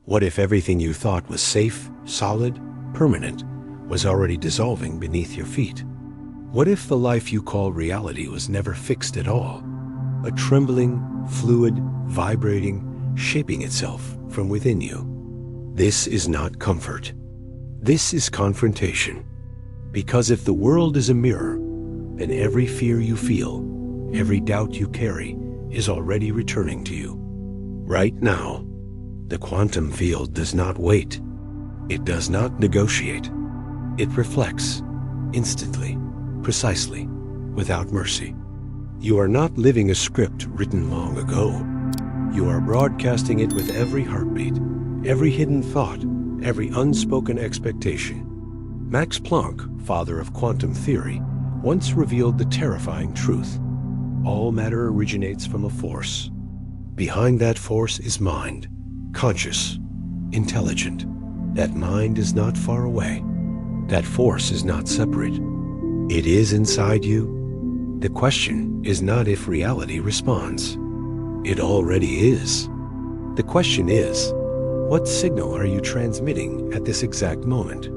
What if everything you thought was safe, solid, permanent, was already dissolving beneath your feet? What if the life you call reality was never fixed at all? A trembling, fluid, vibrating, shaping itself from within you. This is not comfort. This is confrontation. Because if the world is a mirror, then every fear you feel, every doubt you carry, is already returning to you. Right now, the quantum field does not wait. It does not negotiate. It reflects, instantly, precisely, without mercy. You are not living a script written long ago. You are broadcasting it with every heartbeat, every hidden thought, every unspoken expectation. Max Planck, father of quantum theory, once revealed the terrifying truth. All matter originates from a force. Behind that force is mind, conscious, intelligent. That mind is not far away. That force is not separate. It is inside you. The question is not if reality responds. It already is. The question is, what signal are you transmitting at this exact moment?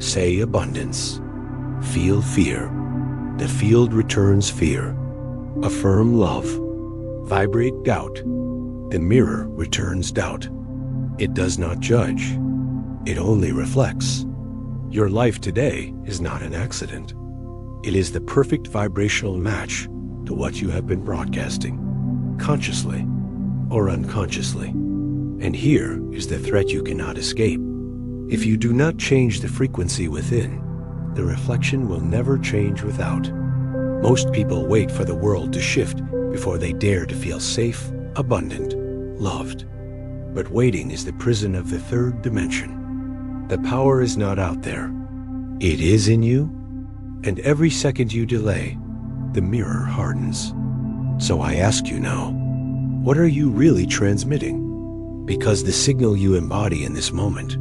Say abundance. Feel fear. The field returns fear. Affirm love. Vibrate doubt. The mirror returns doubt. It does not judge. It only reflects. Your life today is not an accident. It is the perfect vibrational match to what you have been broadcasting, consciously or unconsciously. And here is the threat you cannot escape. If you do not change the frequency within, the reflection will never change without. Most people wait for the world to shift before they dare to feel safe, abundant, loved. But waiting is the prison of the third dimension. The power is not out there. It is in you, and every second you delay, the mirror hardens. So I ask you now, what are you really transmitting? Because the signal you embody in this moment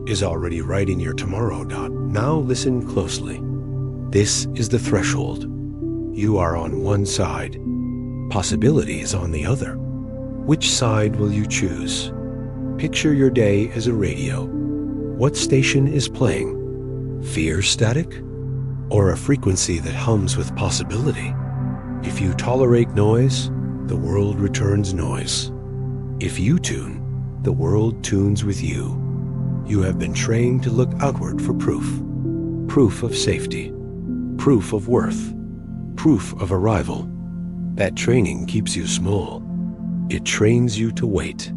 is already writing your tomorrow. Now listen closely. This is the threshold. You are on one side. Possibility is on the other. Which side will you choose? Picture your day as a radio. What station is playing? Fear static? Or a frequency that hums with possibility? If you tolerate noise, the world returns noise. If you tune, the world tunes with you. You have been trained to look outward for proof. Proof of safety. Proof of worth. Proof of arrival. That training keeps you small. It trains you to wait,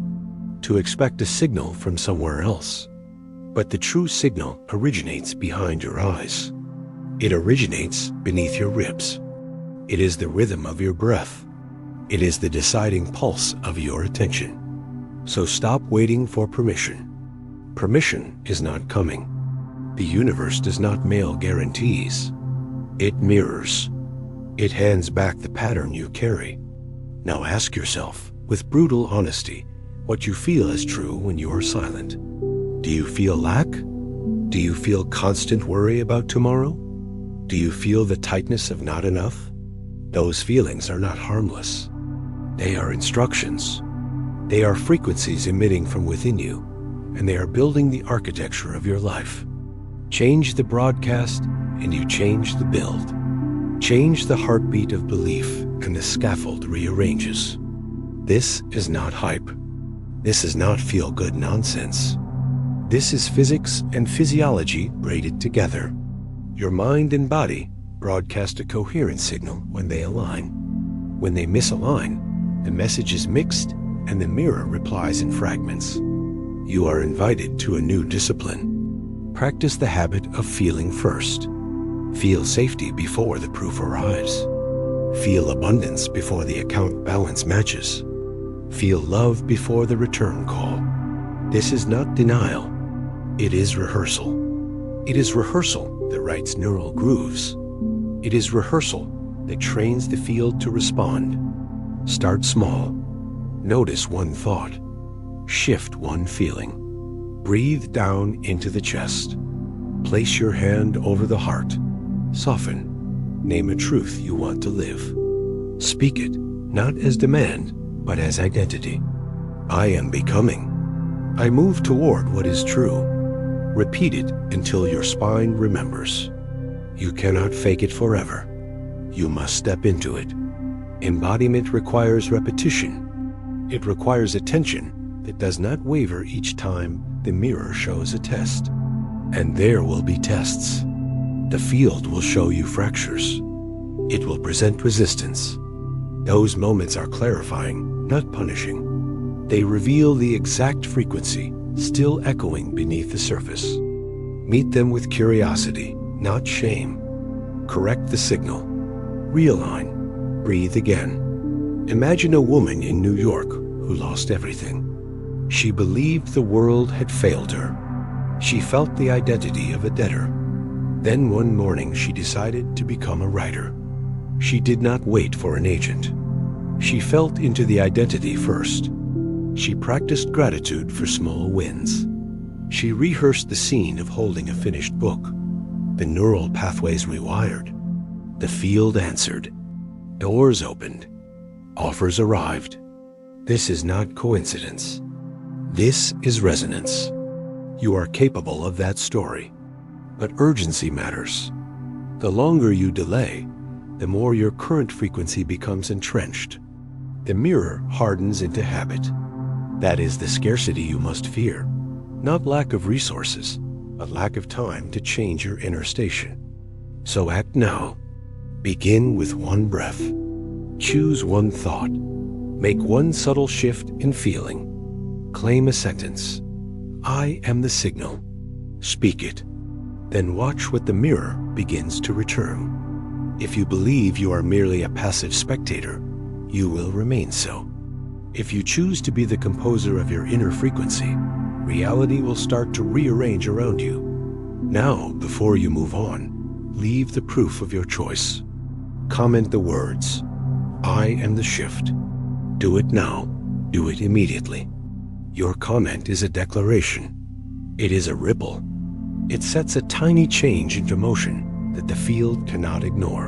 to expect a signal from somewhere else. But the true signal originates behind your eyes. It originates beneath your ribs. It is the rhythm of your breath. It is the deciding pulse of your attention. So stop waiting for permission. Permission is not coming. The universe does not mail guarantees. It mirrors. It hands back the pattern you carry. Now ask yourself, with brutal honesty, what you feel is true when you are silent. Do you feel lack? Do you feel constant worry about tomorrow? Do you feel the tightness of not enough? Those feelings are not harmless. They are instructions. They are frequencies emitting from within you, and they are building the architecture of your life. Change the broadcast, and you change the build. Change the heartbeat of belief, and the scaffold rearranges. This is not hype. This is not feel-good nonsense. This is physics and physiology braided together. Your mind and body broadcast a coherence signal when they align. When they misalign, the message is mixed and the mirror replies in fragments. You are invited to a new discipline. Practice the habit of feeling first. Feel safety before the proof arrives. Feel abundance before the account balance matches. Feel love before the return call. This is not denial. It is rehearsal. It is rehearsal that writes neural grooves. It is rehearsal that trains the field to respond. Start small. Notice one thought. Shift one feeling. Breathe down into the chest. Place your hand over the heart. Soften. Name a truth you want to live. Speak it, not as demand, but as identity. I am becoming. I move toward what is true. Repeat it until your spine remembers. You cannot fake it forever. You must step into it. Embodiment requires repetition. It requires attention that does not waver each time the mirror shows a test. And there will be tests. The field will show you fractures. It will present resistance. Those moments are clarifying, not punishing. They reveal the exact frequency still echoing beneath the surface. Meet them with curiosity, not shame. Correct the signal. Realign. Breathe again. Imagine a woman in New York who lost everything. She believed the world had failed her. She felt the identity of a debtor. Then one morning she decided to become a writer. She did not wait for an agent. She felt into the identity first. She practiced gratitude for small wins. She rehearsed the scene of holding a finished book. The neural pathways rewired. The field answered. Doors opened. Offers arrived. This is not coincidence. This is resonance. You are capable of that story. But urgency matters. The longer you delay, the more your current frequency becomes entrenched. The mirror hardens into habit. That is the scarcity you must fear. Not lack of resources, but lack of time to change your inner station. So act now. Begin with one breath. Choose one thought. Make one subtle shift in feeling. Claim a sentence. I am the signal. Speak it. Then watch what the mirror begins to return. If you believe you are merely a passive spectator, you will remain so. If you choose to be the composer of your inner frequency, reality will start to rearrange around you. Now, before you move on, leave the proof of your choice. Comment the words, I am the shift. Do it now. Do it immediately. Your comment is a declaration. It is a ripple. It sets a tiny change into motion that the field cannot ignore.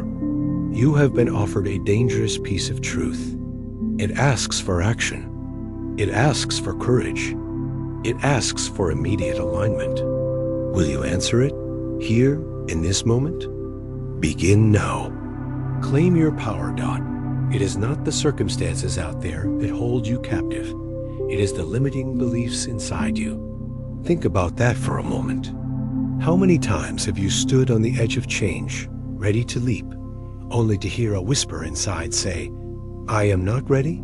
You have been offered a dangerous piece of truth. It asks for action. It asks for courage. It asks for immediate alignment. Will you answer it here in this moment? Begin now. Claim your power, Dot. It is not the circumstances out there that hold you captive. It is the limiting beliefs inside you. Think about that for a moment. How many times have you stood on the edge of change, ready to leap, only to hear a whisper inside say, I am not ready?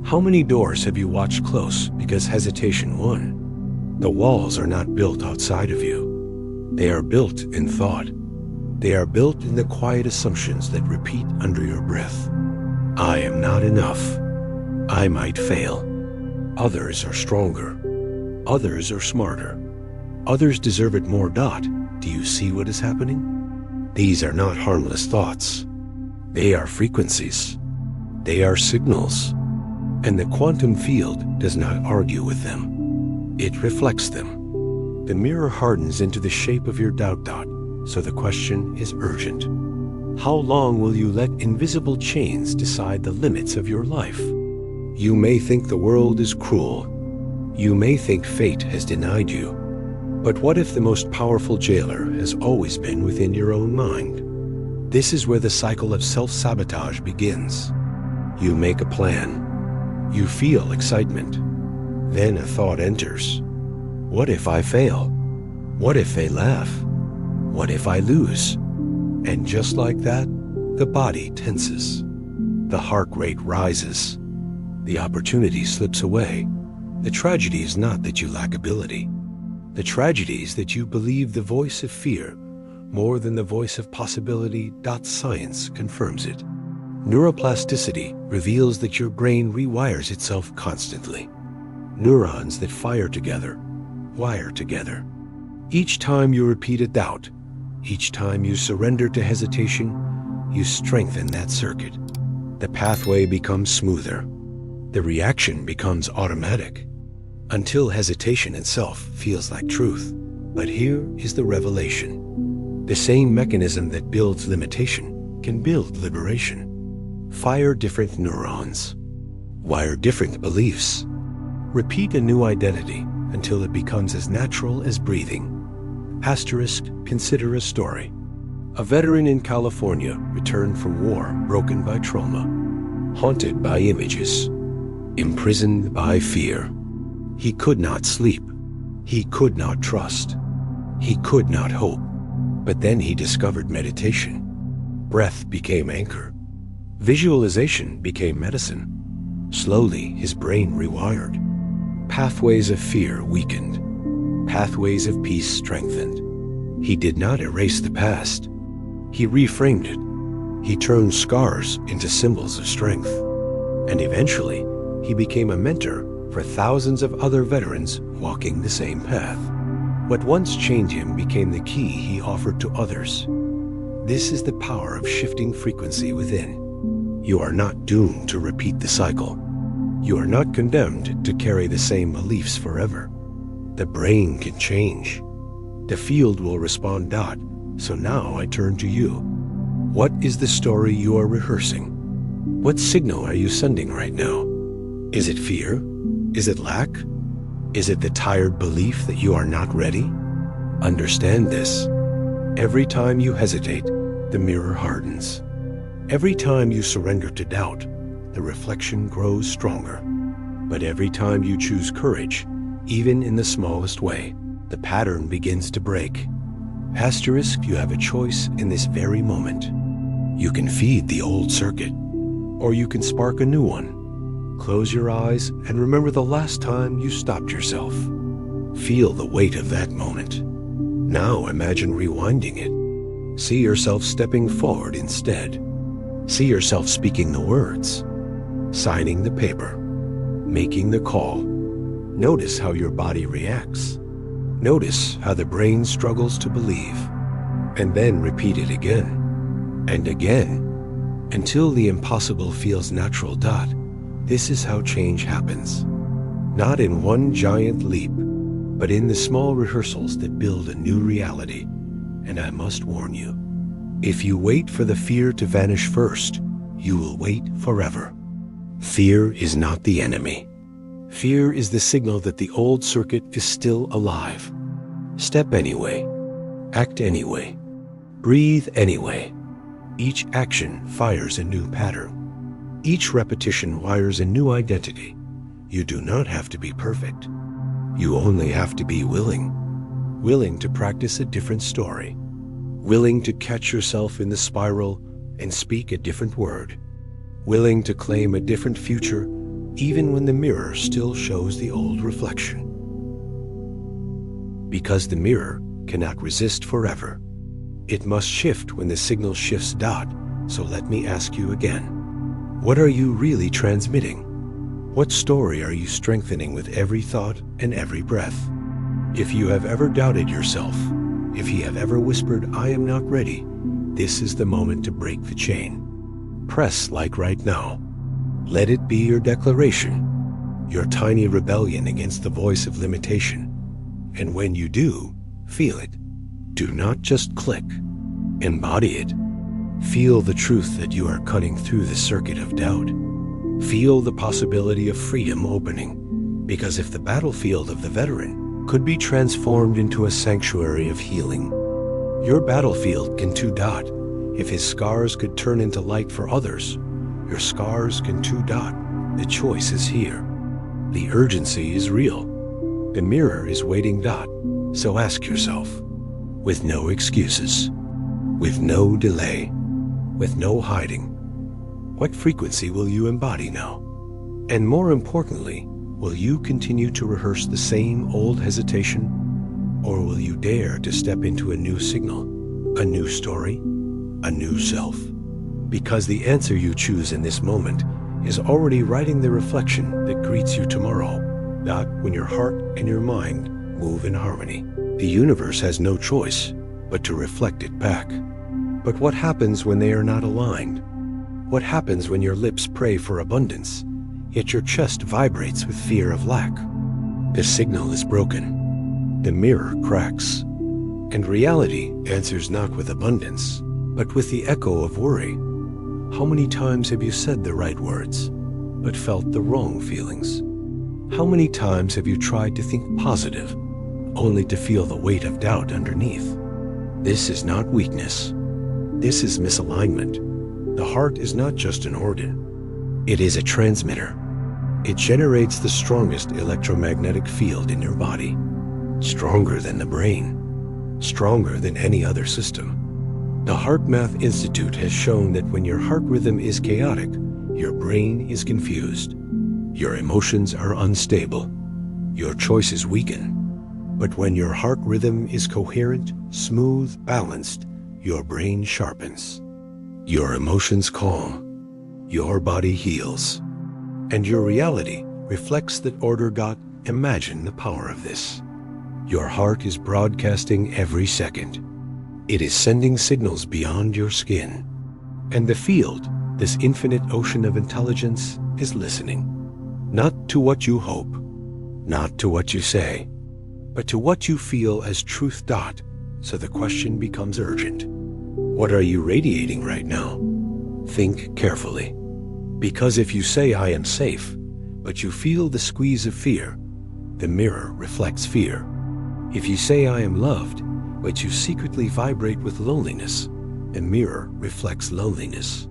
How many doors have you watched close because hesitation won? The walls are not built outside of you. They are built in thought. They are built in the quiet assumptions that repeat under your breath. I am not enough. I might fail. Others are stronger. Others are smarter. Others deserve it more. Dot. Do you see what is happening? These are not harmless thoughts. They are frequencies. They are signals. And the quantum field does not argue with them. It reflects them. The mirror hardens into the shape of your doubt. Dot. So the question is urgent. How long will you let invisible chains decide the limits of your life? You may think the world is cruel. You may think fate has denied you. But what if the most powerful jailer has always been within your own mind? This is where the cycle of self-sabotage begins. You make a plan. You feel excitement. Then a thought enters. What if I fail? What if they laugh? What if I lose? And just like that, the body tenses. The heart rate rises. The opportunity slips away. The tragedy is not that you lack ability. The tragedy is that you believe the voice of fear more than the voice of possibility. Science confirms it. Neuroplasticity reveals that your brain rewires itself constantly. Neurons that fire together, wire together. Each time you repeat a doubt, each time you surrender to hesitation, you strengthen that circuit. The pathway becomes smoother. The reaction becomes automatic, until hesitation itself feels like truth. But here is the revelation. The same mechanism that builds limitation can build liberation. Fire different neurons. Wire different beliefs. Repeat a new identity until it becomes as natural as breathing. Asterisk, consider a story. A veteran in California returned from war broken by trauma, haunted by images, imprisoned by fear. He could not sleep. He could not trust. He could not hope. But then he discovered meditation. Breath became anchor. Visualization became medicine. Slowly, his brain rewired. Pathways of fear weakened. Pathways of peace strengthened. He did not erase the past. He reframed it. He turned scars into symbols of strength. And eventually, he became a mentor for thousands of other veterans walking the same path. What once chained him became the key he offered to others. This is the power of shifting frequency within. You are not doomed to repeat the cycle. You are not condemned to carry the same beliefs forever. The brain can change. The field will respond. So now I turn to you. What is the story you are rehearsing? What signal are you sending right now? Is it fear? Is it lack? Is it the tired belief that you are not ready? Understand this. Every time you hesitate, the mirror hardens. Every time you surrender to doubt, the reflection grows stronger. But every time you choose courage, even in the smallest way, the pattern begins to break. Asterisk, you have a choice in this very moment. You can feed the old circuit, or you can spark a new one. Close your eyes and remember the last time you stopped yourself. Feel the weight of that moment. Now imagine rewinding it. See yourself stepping forward instead. See yourself speaking the words, signing the paper, making the call. Notice how your body reacts. Notice how the brain struggles to believe. And then repeat it again and again until the impossible feels natural. This is how change happens. Not in one giant leap, but in the small rehearsals that build a new reality. And I must warn you, if you wait for the fear to vanish first, you will wait forever. Fear is not the enemy. Fear is the signal that the old circuit is still alive. Step anyway. Act anyway. Breathe anyway. Each action fires a new pattern. Each repetition wires a new identity. You do not have to be perfect. You only have to be willing. Willing to practice a different story. Willing to catch yourself in the spiral and speak a different word. Willing to claim a different future even when the mirror still shows the old reflection. Because the mirror cannot resist forever. It must shift when the signal shifts. So let me ask you again. What are you really transmitting? What story are you strengthening with every thought and every breath? If you have ever doubted yourself, if you have ever whispered, I am not ready, this is the moment to break the chain. Press like right now. Let it be your declaration, your tiny rebellion against the voice of limitation. And when you do, feel it. Do not just click. Embody it. Feel the truth that you are cutting through the circuit of doubt. Feel the possibility of freedom opening, because if the battlefield of the veteran could be transformed into a sanctuary of healing, your battlefield can too. If his scars could turn into light for others, your scars can too. The choice is here. The urgency is real. The mirror is waiting. So ask yourself, with no excuses, with no delay, with no hiding, what frequency will you embody now? And more importantly, will you continue to rehearse the same old hesitation? Or will you dare to step into a new signal, a new story, a new self? Because the answer you choose in this moment is already writing the reflection that greets you tomorrow. When your heart and your mind move in harmony, the universe has no choice but to reflect it back. But what happens when they are not aligned? What happens when your lips pray for abundance, yet your chest vibrates with fear of lack? The signal is broken. The mirror cracks. And reality answers not with abundance, but with the echo of worry. How many times have you said the right words, but felt the wrong feelings? How many times have you tried to think positive, only to feel the weight of doubt underneath? This is not weakness. This is misalignment. The heart is not just an organ. It is a transmitter. It generates the strongest electromagnetic field in your body, stronger than the brain, stronger than any other system. The HeartMath Institute has shown that when your heart rhythm is chaotic, your brain is confused, your emotions are unstable, your choices weaken. But when your heart rhythm is coherent, smooth, balanced, your brain sharpens, your emotions calm, your body heals, and your reality reflects that order. Imagine the power of this. Your heart is broadcasting every second. It is sending signals beyond your skin. And the field, this infinite ocean of intelligence, is listening. Not to what you hope, not to what you say, but to what you feel as truth. So the question becomes urgent. What are you radiating right now? Think carefully. Because if you say I am safe, but you feel the squeeze of fear, the mirror reflects fear. If you say I am loved, but you secretly vibrate with loneliness, the mirror reflects loneliness.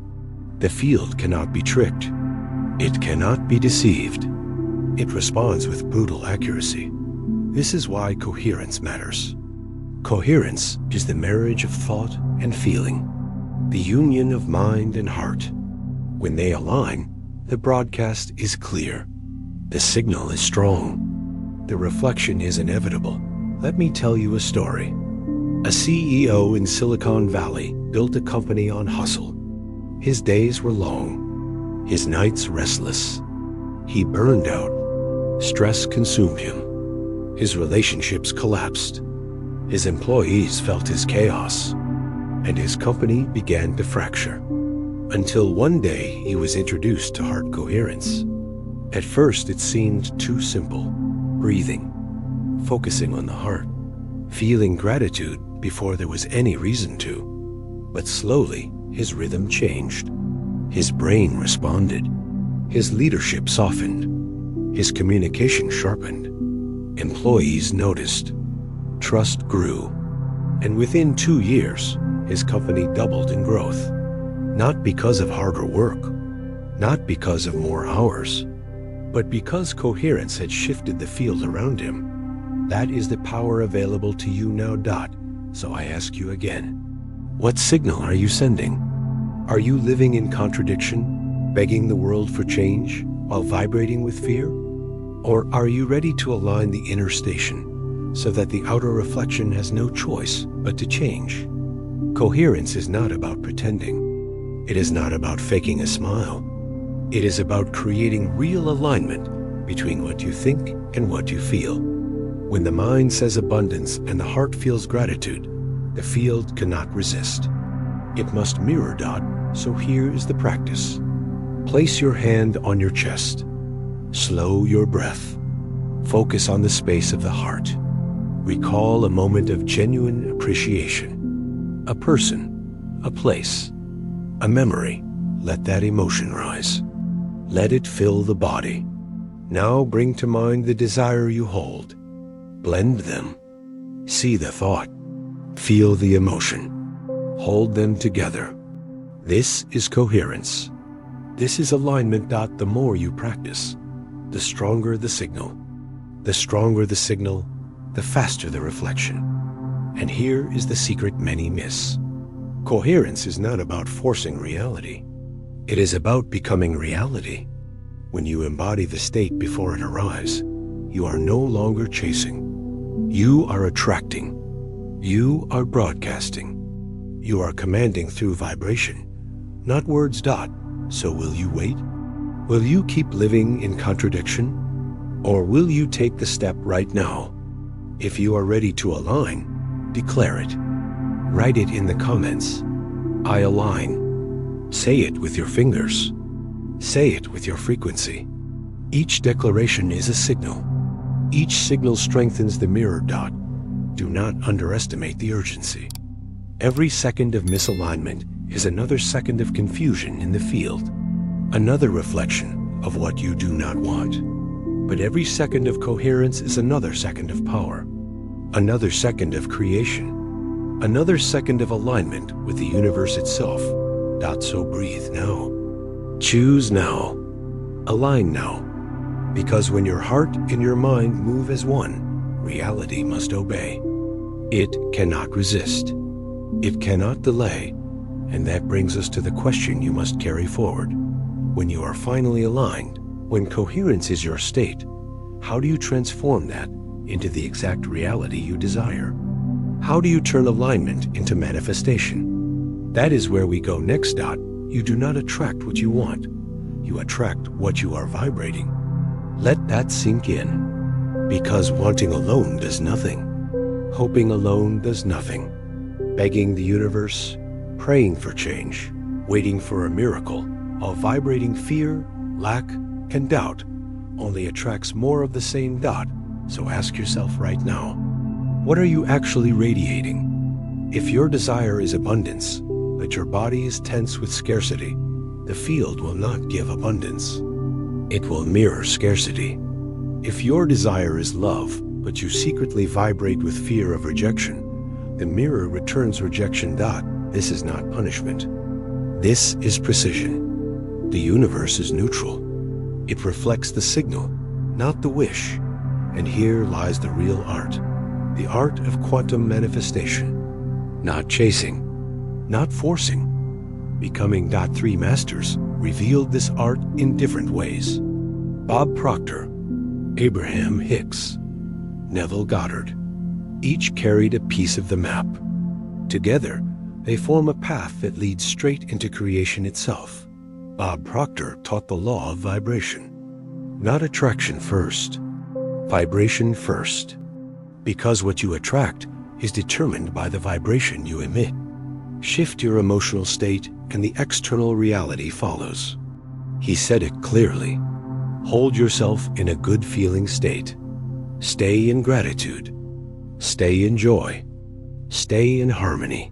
The field cannot be tricked. It cannot be deceived. It responds with brutal accuracy. This is why coherence matters. Coherence is the marriage of thought and feeling, the union of mind and heart. When they align, the broadcast is clear. The signal is strong. The reflection is inevitable. Let me tell you a story. A CEO in Silicon Valley built a company on hustle. His days were long, his nights restless. He burned out. Stress consumed him. His relationships collapsed. His employees felt his chaos, and his company began to fracture. Until one day he was introduced to heart coherence. At first it seemed too simple. Breathing, focusing on the heart, feeling gratitude before there was any reason to. But slowly his rhythm changed. His brain responded. His leadership softened. His communication sharpened. Employees noticed. Trust grew. And within 2 years, his company doubled in growth. Not because of harder work, not because of more hours, but because coherence had shifted the field around him. That is the power available to you now. So I ask you again, what signal are you sending? Are you living in contradiction, begging the world for change while vibrating with fear? Or are you ready to align the inner station so that the outer reflection has no choice but to change? Coherence is not about pretending. It is not about faking a smile. It is about creating real alignment between what you think and what you feel. When the mind says abundance and the heart feels gratitude, the field cannot resist. It must mirror. So here is the practice. Place your hand on your chest. Slow your breath. Focus on the space of the heart. Recall a moment of genuine appreciation. A person, a place, a memory. Let that emotion rise. Let it fill the body. Now bring to mind the desire you hold. Blend them. See the thought. Feel the emotion. Hold them together. This is coherence. This is alignment. The more you practice, the stronger the signal. The stronger the signal, the faster the reflection. And here is the secret many miss. Coherence is not about forcing reality. It is about becoming reality. When you embody the state before it arrives, you are no longer chasing. You are attracting. You are broadcasting. You are commanding through vibration, not words. So will you wait? Will you keep living in contradiction? Or will you take the step right now? If you are ready to align, declare it. Write it in the comments. I align. Say it with your fingers. Say it with your frequency. Each declaration is a signal. Each signal strengthens the mirror. Do not underestimate the urgency. Every second of misalignment is another second of confusion in the field, another reflection of what you do not want. But every second of coherence is another second of power, another second of creation, another second of alignment with the universe itself. So breathe now. Choose now. Align now. Because when your heart and your mind move as one, reality must obey. It cannot resist. It cannot delay. And that brings us to the question you must carry forward. When you are finally aligned, when coherence is your state, how do you transform that into the exact reality you desire? How do you turn alignment into manifestation? That is where we go next. You do not attract what you want. You attract what you are vibrating. Let that sink in. Because wanting alone does nothing. Hoping alone does nothing. Begging the universe, praying for change, waiting for a miracle, all vibrating fear, lack, and doubt only attracts more of the same. So ask yourself right now, what are you actually radiating? If your desire is abundance, but your body is tense with scarcity, the field will not give abundance. It will mirror scarcity. If your desire is love, but you secretly vibrate with fear of rejection, the mirror returns rejection. This is not punishment. This is precision. The universe is neutral. It reflects the signal, not the wish. And here lies the real art, the art of quantum manifestation. Not chasing, not forcing. Becoming. 3 masters revealed this art in different ways. Bob Proctor, Abraham Hicks, Neville Goddard. Each carried a piece of the map. Together, they form a path that leads straight into creation itself. Bob Proctor taught the law of vibration. Not attraction first, vibration first. Because what you attract is determined by the vibration you emit. Shift your emotional state and the external reality follows. He said it clearly. Hold yourself in a good feeling state. Stay in gratitude. Stay in joy. Stay in harmony.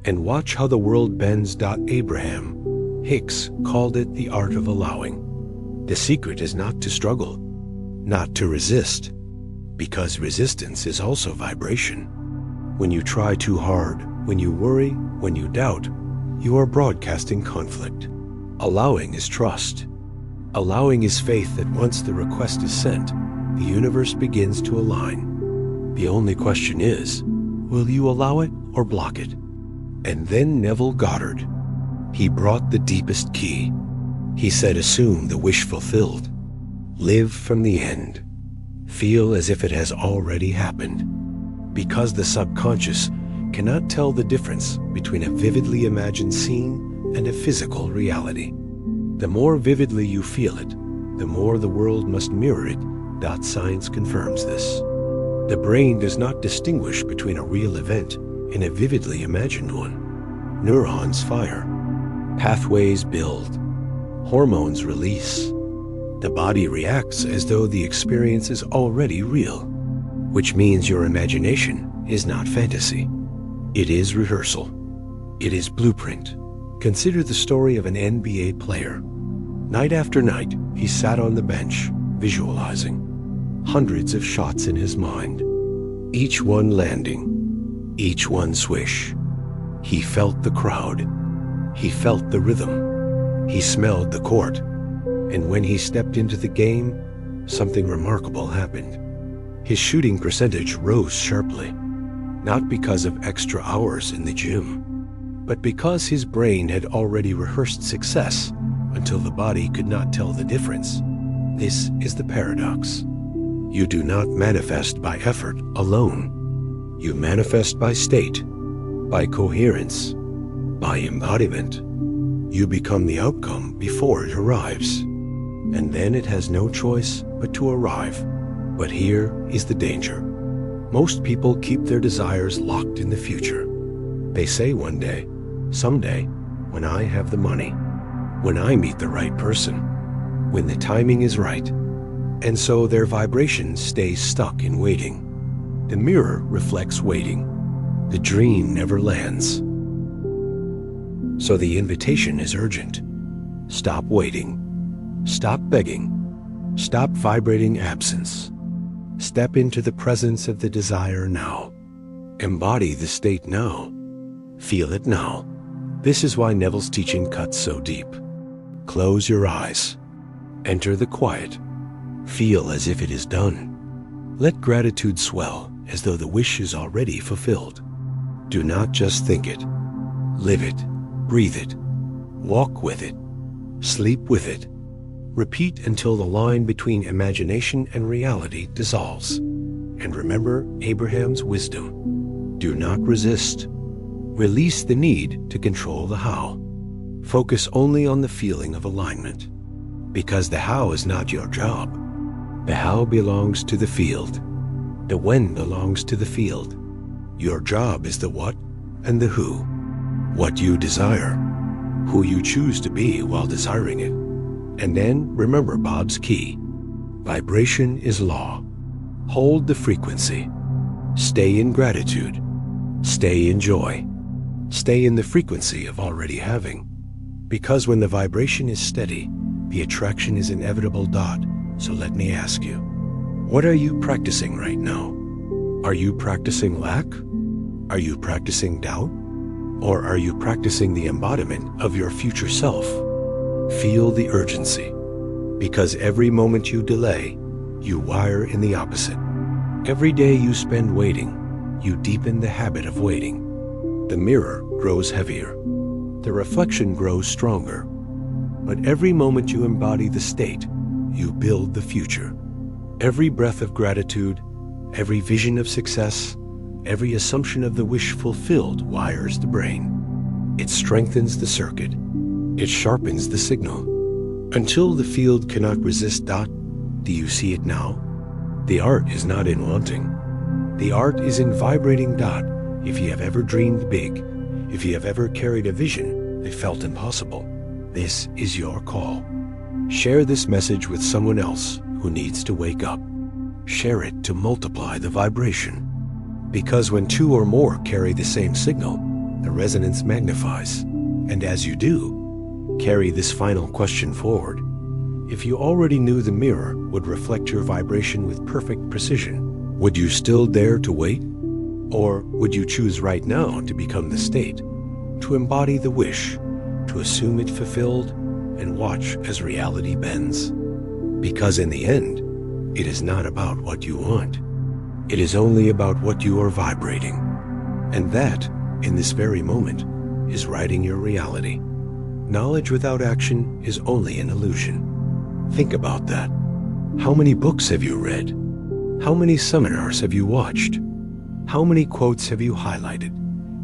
And watch how the world bends. Abraham Hicks called it the art of allowing. The secret is not to struggle, not to resist, because resistance is also vibration. When you try too hard, when you worry, when you doubt, you are broadcasting conflict. Allowing is trust. Allowing is faith that once the request is sent, the universe begins to align. The only question is, will you allow it or block it? And then Neville Goddard. He brought the deepest key. He said, assume the wish fulfilled. Live from the end. Feel as if it has already happened. Because the subconscious cannot tell the difference between a vividly imagined scene and a physical reality. The more vividly you feel it, the more the world must mirror it. Science confirms this. The brain does not distinguish between a real event and a vividly imagined one. Neurons fire. Pathways build. Hormones release. The body reacts as though the experience is already real, which means your imagination is not fantasy. It is rehearsal. It is blueprint. Consider the story of an NBA player. Night after night, he sat on the bench, visualizing. Hundreds of shots in his mind. Each one landing. Each one swish. He felt the crowd. He felt the rhythm. He smelled the court. And when he stepped into the game, something remarkable happened. His shooting percentage rose sharply. Not because of extra hours in the gym, but because his brain had already rehearsed success until the body could not tell the difference. This is the paradox. You do not manifest by effort alone. You manifest by state, by coherence, by embodiment. You become the outcome before it arrives. And then it has no choice but to arrive. But here is the danger. Most people keep their desires locked in the future. They say one day, someday, when I have the money, when I meet the right person, when the timing is right. And so their vibration stays stuck in waiting. The mirror reflects waiting. The dream never lands. So the invitation is urgent. Stop waiting. Stop begging. Stop vibrating absence. Step into the presence of the desire now. Embody the state now. Feel it now. This is why Neville's teaching cuts so deep. Close your eyes. Enter the quiet. Feel as if it is done. Let gratitude swell as though the wish is already fulfilled. Do not just think it. Live it. Breathe it. Walk with it. Sleep with it. Repeat until the line between imagination and reality dissolves. And remember Abraham's wisdom. Do not resist. Release the need to control the how. Focus only on the feeling of alignment. Because the how is not your job. The how belongs to the field. The when belongs to the field. Your job is the what and the who. What you desire. Who you choose to be while desiring it. And then remember Bob's key. Vibration is law. Hold the frequency. Stay in gratitude. Stay in joy. Stay in the frequency of already having. Because when the vibration is steady, the attraction is inevitable. So let me ask you, what are you practicing right now? Are you practicing lack? Are you practicing doubt? Or are you practicing the embodiment of your future self? Feel the urgency. Because every moment you delay, you wire in the opposite. Every day you spend waiting, you deepen the habit of waiting. The mirror grows heavier. The reflection grows stronger. But every moment you embody the state, you build the future. Every breath of gratitude, every vision of success, every assumption of the wish fulfilled wires the brain. It strengthens the circuit. It sharpens the signal. Until the field cannot resist. Do you see it now? The art is not in wanting. The art is in vibrating. If you have ever dreamed big, if you have ever carried a vision that felt impossible, this is your call. Share this message with someone else who needs to wake up. Share it to multiply the vibration. Because when two or more carry the same signal, the resonance magnifies. And as you do, carry this final question forward. If you already knew the mirror would reflect your vibration with perfect precision, would you still dare to wait? Or would you choose right now to become the state, to embody the wish, to assume it fulfilled, and watch as reality bends? Because in the end, it is not about what you want. It is only about what you are vibrating. And that, in this very moment, is writing your reality. Knowledge without action is only an illusion. Think about that. How many books have you read? How many seminars have you watched? How many quotes have you highlighted,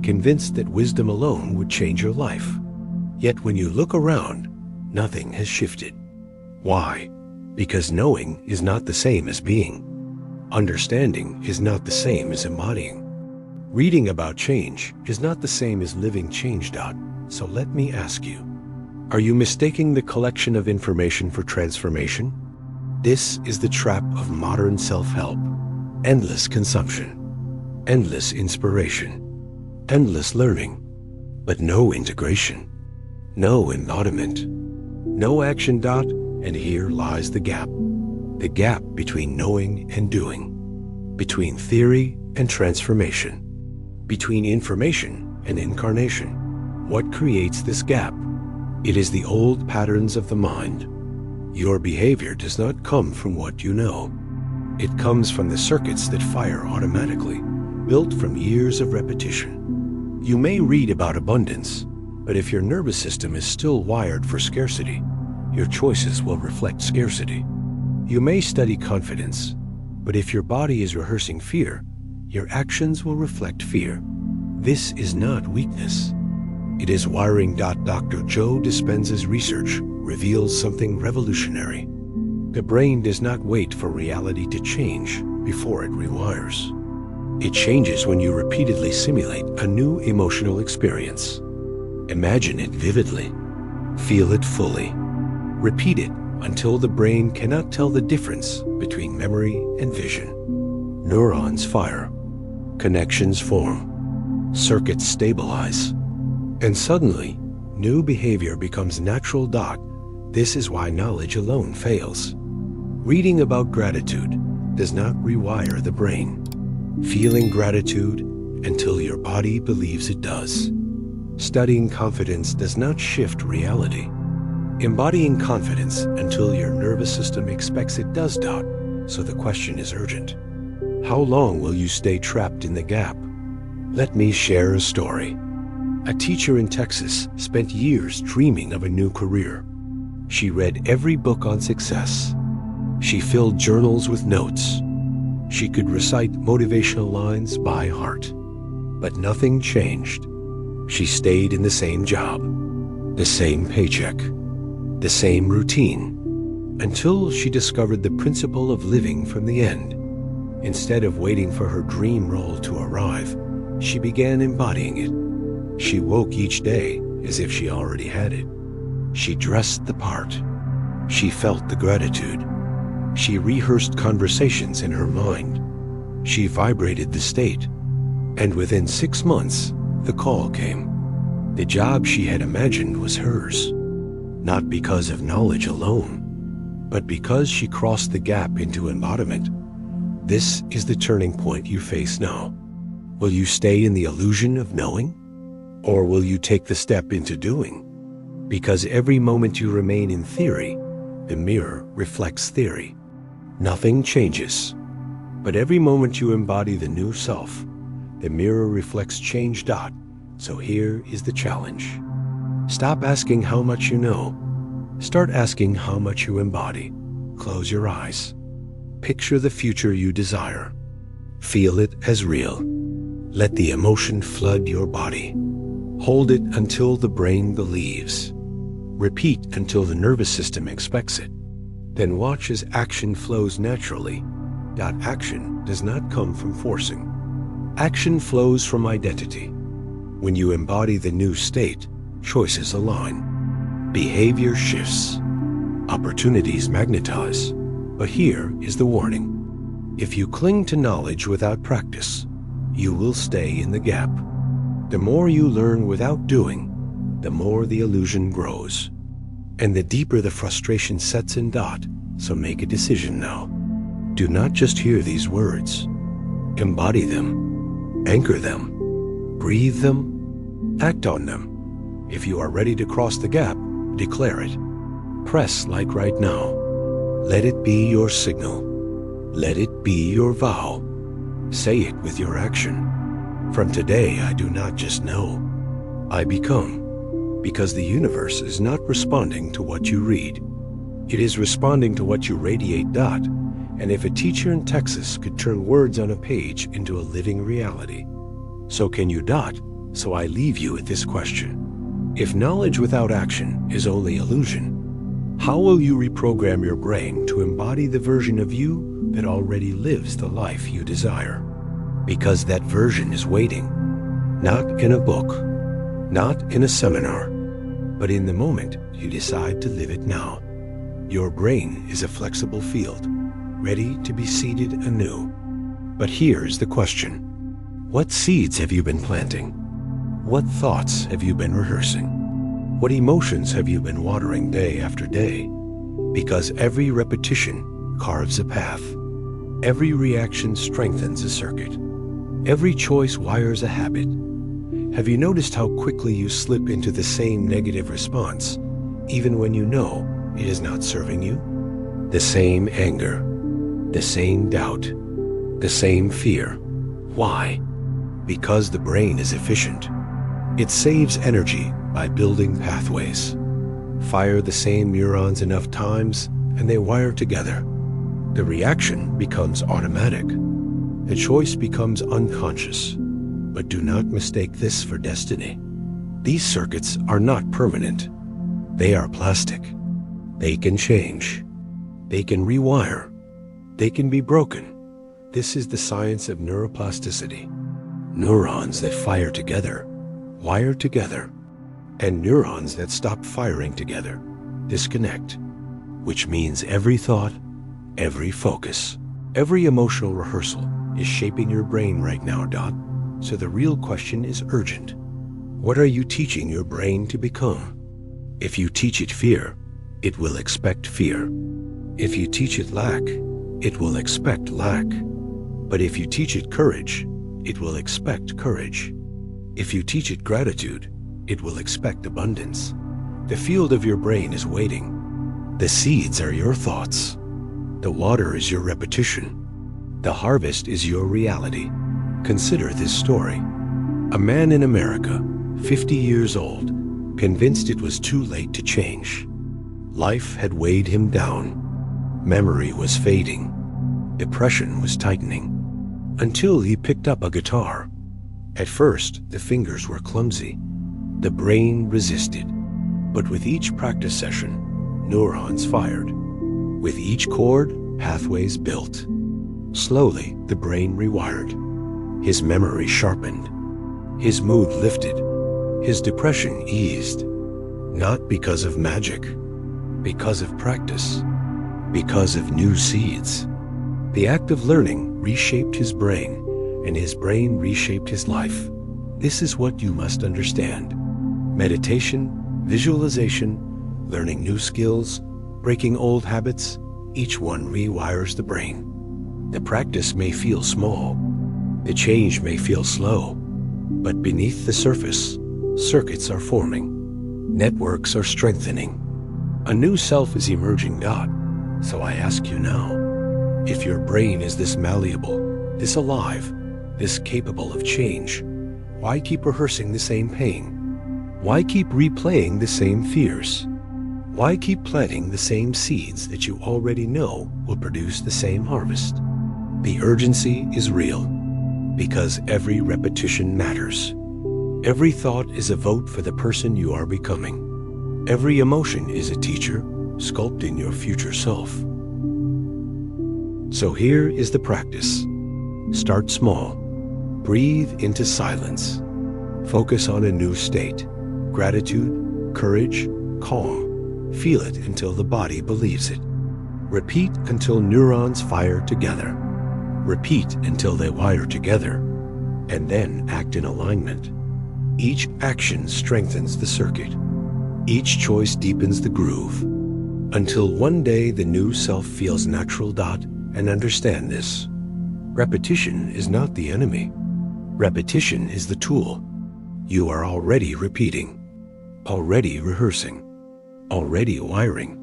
convinced that wisdom alone would change your life? Yet when you look around, nothing has shifted. Why? Because knowing is not the same as being. Understanding is not the same as embodying. Reading about change is not the same as living change. So let me ask you, are you mistaking the collection of information for transformation? This is the trap of modern self-help. Endless consumption, endless inspiration, endless learning, but no integration, no embodiment, no action. And here lies the gap between knowing and doing, between theory and transformation, between information and incarnation. What creates this gap? It is the old patterns of the mind. Your behavior does not come from what you know. It comes from the circuits that fire automatically, built from years of repetition. You may read about abundance, but if your nervous system is still wired for scarcity, your choices will reflect scarcity. You may study confidence, but if your body is rehearsing fear, your actions will reflect fear. This is not weakness. It is wiring. Dr. Joe Dispenza's research reveals something revolutionary. The brain does not wait for reality to change before it rewires. It changes when you repeatedly simulate a new emotional experience. Imagine it vividly. Feel it fully. Repeat it until the brain cannot tell the difference between memory and vision. Neurons fire. Connections form. Circuits stabilize. And suddenly, new behavior becomes natural. This is why knowledge alone fails. Reading about gratitude does not rewire the brain. Feeling gratitude until your body believes it does. Studying confidence does not shift reality. Embodying confidence until your nervous system expects it does. So the question is urgent. How long will you stay trapped in the gap? Let me share a story. A teacher in Texas spent years dreaming of a new career. She read every book on success. She filled journals with notes. She could recite motivational lines by heart. But nothing changed. She stayed in the same job, the same paycheck, the same routine, until she discovered the principle of living from the end. Instead of waiting for her dream role to arrive, she began embodying it. She woke each day as if she already had it. She dressed the part. She felt the gratitude. She rehearsed conversations in her mind. She vibrated the state. And within 6 months, the call came. The job she had imagined was hers, not because of knowledge alone, but because she crossed the gap into embodiment. This is the turning point you face now. Will you stay in the illusion of knowing? Or will you take the step into doing? Because every moment you remain in theory, the mirror reflects theory. Nothing changes. But every moment you embody the new self, the mirror reflects change. So here is the challenge. Stop asking how much you know. Start asking how much you embody. Close your eyes. Picture the future you desire. Feel it as real. Let the emotion flood your body. Hold it until the brain believes. Repeat until the nervous system expects it. Then watch as action flows naturally. Action does not come from forcing. Action flows from identity. When you embody the new state, choices align. Behavior shifts. Opportunities magnetize. But here is the warning. If you cling to knowledge without practice, you will stay in the gap. The more you learn without doing, the more the illusion grows. And the deeper the frustration sets in. So make a decision now. Do not just hear these words. Embody them. Anchor them. Breathe them. Act on them. If you are ready to cross the gap, declare it. Press like right now. Let it be your signal. Let it be your vow. Say it with your action. From today, I do not just know. I become. Because the universe is not responding to what you read. It is responding to what you radiate. And if a teacher in Texas could turn words on a page into a living reality, so can you. So I leave you with this question. If knowledge without action is only illusion, how will you reprogram your brain to embody the version of you that already lives the life you desire? Because that version is waiting, not in a book, not in a seminar, but in the moment you decide to live it now. Your brain is a flexible field, ready to be seeded anew. But here's the question. What seeds have you been planting? What thoughts have you been rehearsing? What emotions have you been watering day after day? Because every repetition carves a path. Every reaction strengthens a circuit. Every choice wires a habit. Have you noticed how quickly you slip into the same negative response, even when you know it is not serving you? The same anger, the same doubt, the same fear. Why? Because the brain is efficient. It saves energy by building pathways. Fire the same neurons enough times and they wire together. The reaction becomes automatic. The choice becomes unconscious. But do not mistake this for destiny. These circuits are not permanent. They are plastic. They can change. They can rewire. They can be broken. This is the science of neuroplasticity. Neurons that fire together, wire together, and neurons that stop firing together, disconnect, which means every thought, every focus, every emotional rehearsal is shaping your brain right now. So the real question is urgent. What are you teaching your brain to become? If you teach it fear, it will expect fear. If you teach it lack, it will expect lack. But if you teach it courage, it will expect courage. If you teach it gratitude, it will expect abundance. The field of your brain is waiting. The seeds are your thoughts. The water is your repetition. The harvest is your reality. Consider this story. A man in America, 50 years old, convinced it was too late to change. Life had weighed him down. Memory was fading. Depression was tightening. Until he picked up a guitar. At first, the fingers were clumsy. The brain resisted. But with each practice session, neurons fired. With each chord, pathways built. Slowly, the brain rewired. His memory sharpened. His mood lifted. His depression eased. Not because of magic, because of practice, because of new seeds. The act of learning reshaped his brain, and his brain reshaped his life. This is what you must understand. Meditation, visualization, learning new skills, breaking old habits, each one rewires the brain. The practice may feel small. The change may feel slow. But beneath the surface, circuits are forming. Networks are strengthening. A new self is emerging, God. So I ask you now, if your brain is this malleable, this alive, this capable of change, why keep rehearsing the same pain? Why keep replaying the same fears? Why keep planting the same seeds that you already know will produce the same harvest? The urgency is real, because every repetition matters. Every thought is a vote for the person you are becoming. Every emotion is a teacher, sculpting your future self. So here is the practice. Start small. Breathe into silence. Focus on a new state. Gratitude, courage, calm. Feel it until the body believes it. Repeat until neurons fire together. Repeat until they wire together. And then act in alignment. Each action strengthens the circuit. Each choice deepens the groove. Until one day the new self feels natural. And understand this. Repetition is not the enemy. Repetition is the tool. You are already repeating, already rehearsing, already wiring.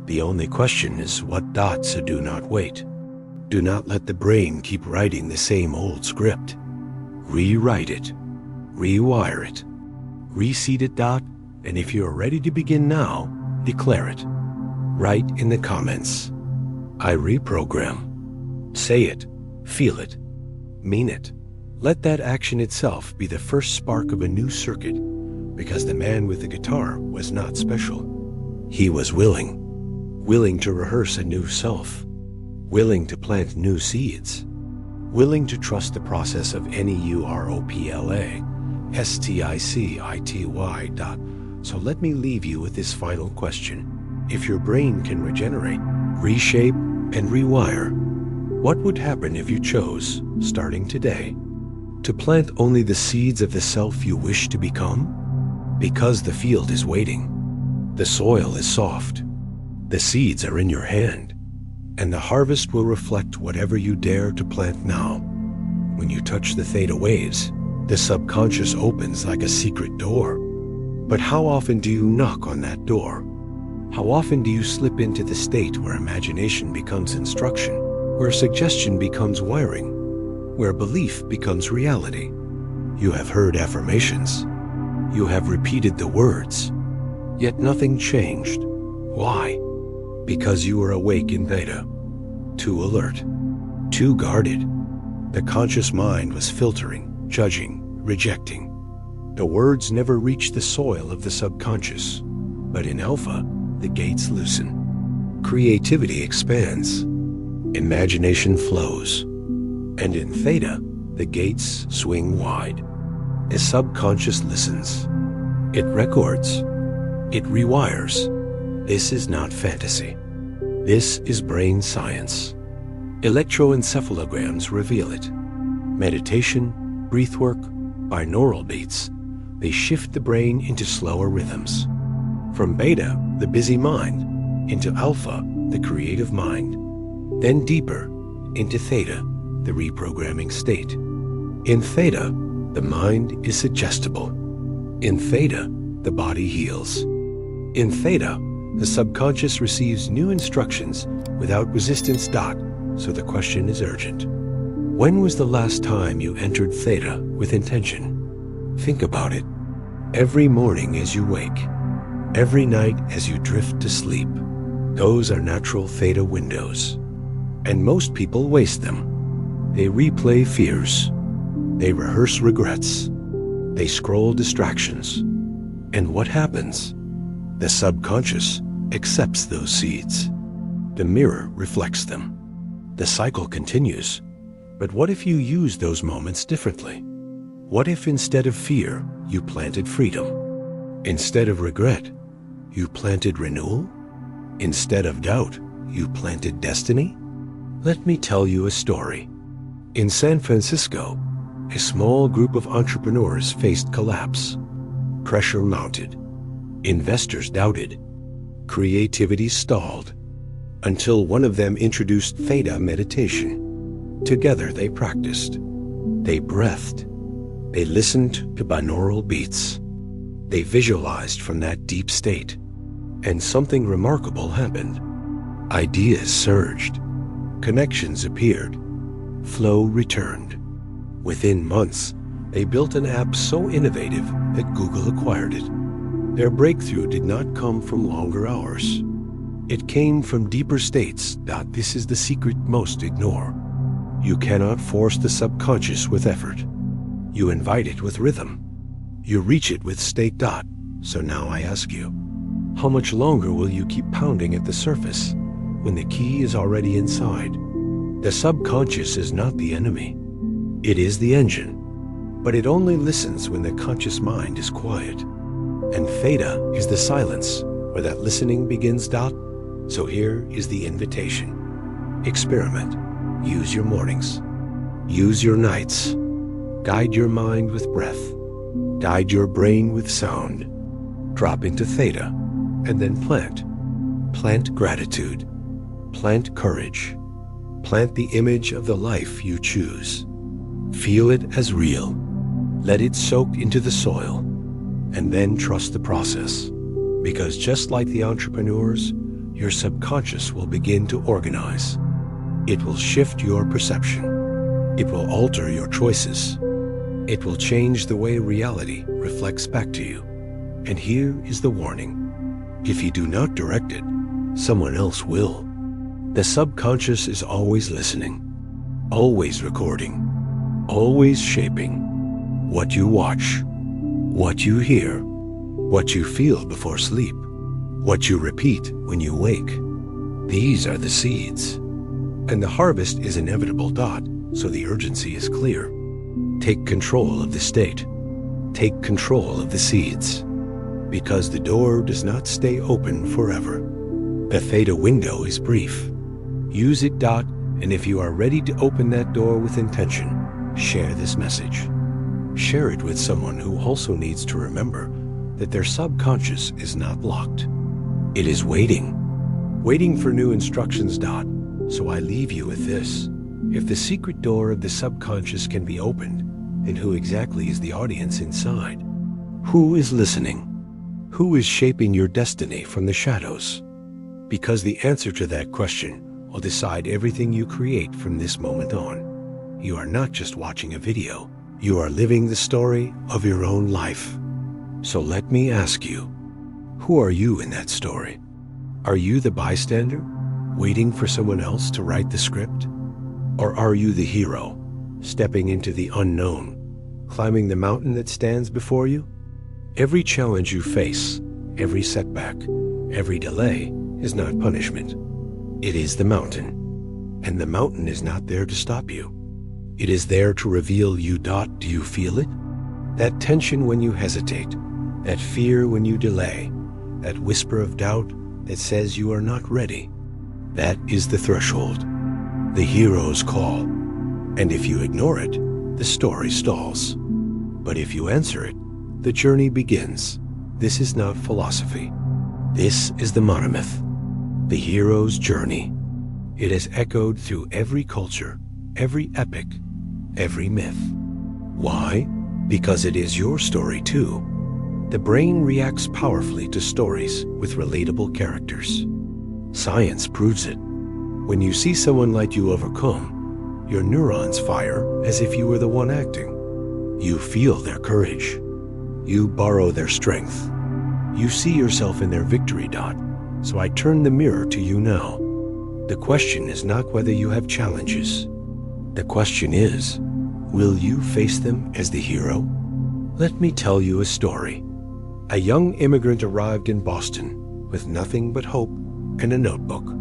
The only question is what dots, so do not wait. Do not let the brain keep writing the same old script. Rewrite it, rewire it, reseed it. And if you are ready to begin now, declare it. Write in the comments, I reprogram. Say it, feel it, mean it. Let that action itself be the first spark of a new circuit, because the man with the guitar was not special. He was willing to rehearse a new self, willing to plant new seeds, willing to trust the process of neuroplasticity. So let me leave you with this final question. If your brain can regenerate, reshape, and rewire, what would happen if you chose, starting today, to plant only the seeds of the self you wish to become? Because the field is waiting. The soil is soft. The seeds are in your hand. And the harvest will reflect whatever you dare to plant now. When you touch the theta waves, the subconscious opens like a secret door. But how often do you knock on that door? How often do you slip into the state where imagination becomes instruction, where suggestion becomes wiring, where belief becomes reality? You have heard affirmations. You have repeated the words. Yet nothing changed. Why? Because you were awake in theta. Too alert. Too guarded. The conscious mind was filtering, judging, rejecting. The words never reached the soil of the subconscious. But in alpha, the gates loosen. Creativity expands. Imagination flows. And in theta, the gates swing wide. The subconscious listens. It records. It rewires. This is not fantasy. This is brain science. Electroencephalograms reveal it. Meditation, breathwork, binaural beats, they shift the brain into slower rhythms. From beta, the busy mind, into alpha, the creative mind, then deeper into theta, the reprogramming state. In theta, the mind is suggestible. In theta, the body heals. In theta, the subconscious receives new instructions without resistance. So the question is urgent. When was the last time you entered theta with intention? Think about it. Every morning as you wake, every night as you drift to sleep, those are natural theta windows. And most people waste them. They replay fears. They rehearse regrets. They scroll distractions. And what happens? The subconscious accepts those seeds. The mirror reflects them. The cycle continues. But what if you use those moments differently? What if instead of fear, you planted freedom? Instead of regret, you planted renewal? Instead of doubt, you planted destiny? Let me tell you a story. In San Francisco, a small group of entrepreneurs faced collapse. Pressure mounted. Investors doubted. Creativity stalled. Until one of them introduced theta meditation. Together they practiced. They breathed. They listened to binaural beats. They visualized from that deep state. And something remarkable happened. Ideas surged. Connections appeared. Flow returned. Within months, they built an app so innovative that Google acquired it. Their breakthrough did not come from longer hours. It came from deeper states. This is the secret most ignore. You cannot force the subconscious with effort. You invite it with rhythm. You reach it with state. So now I ask you, how much longer will you keep pounding at the surface when the key is already inside? The subconscious is not the enemy. It is the engine, but it only listens when the conscious mind is quiet. And theta is the silence where that listening begins. So here is the invitation. Experiment. Use your mornings. Use your nights. Guide your mind with breath. Guide your brain with sound. Drop into theta and then plant. Plant gratitude. Plant courage. Plant the image of the life you choose. Feel it as real. Let it soak into the soil. And then trust the process. Because just like the entrepreneurs, your subconscious will begin to organize. It will shift your perception. It will alter your choices. It will change the way reality reflects back to you. And here is the warning. If you do not direct it, someone else will. The subconscious is always listening, always recording, always shaping what you watch, what you hear, what you feel before sleep, what you repeat when you wake. These are the seeds. And the harvest is inevitable. So the urgency is clear. Take control of the state. Take control of the seeds. Because the door does not stay open forever. The theta window is brief. Use it. And if you are ready to open that door with intention, share this message. Share it with someone who also needs to remember that their subconscious is not blocked. It is waiting for new instructions. So I leave you with this. If the secret door of the subconscious can be opened, then who exactly is the audience inside? Who is listening? Who is shaping your destiny from the shadows? Because the answer to that question will decide everything you create from this moment on. You are not just watching a video. You are living the story of your own life. So let me ask you, who are you in that story? Are you the bystander, waiting for someone else to write the script? Or are you the hero, stepping into the unknown, climbing the mountain that stands before you? Every challenge you face, every setback, every delay is not punishment. It is the mountain. And the mountain is not there to stop you. It is there to reveal you. Do you feel it? That tension when you hesitate, that fear when you delay, that whisper of doubt that says you are not ready. That is the threshold, the hero's call. And if you ignore it, the story stalls. But if you answer it, the journey begins. This is not philosophy. This is the monomyth. the hero's journey. It has echoed through every culture, every epic, every myth. Why? Because it is your story too. The brain reacts powerfully to stories with relatable characters. Science proves it. When you see someone like you overcome, your neurons fire as if you were the one acting. You feel their courage. You borrow their strength. You see yourself in their victory. So I turn the mirror to you now. The question is not whether you have challenges. The question is, will you face them as the hero? Let me tell you a story. A young immigrant arrived in Boston with nothing but hope and a notebook.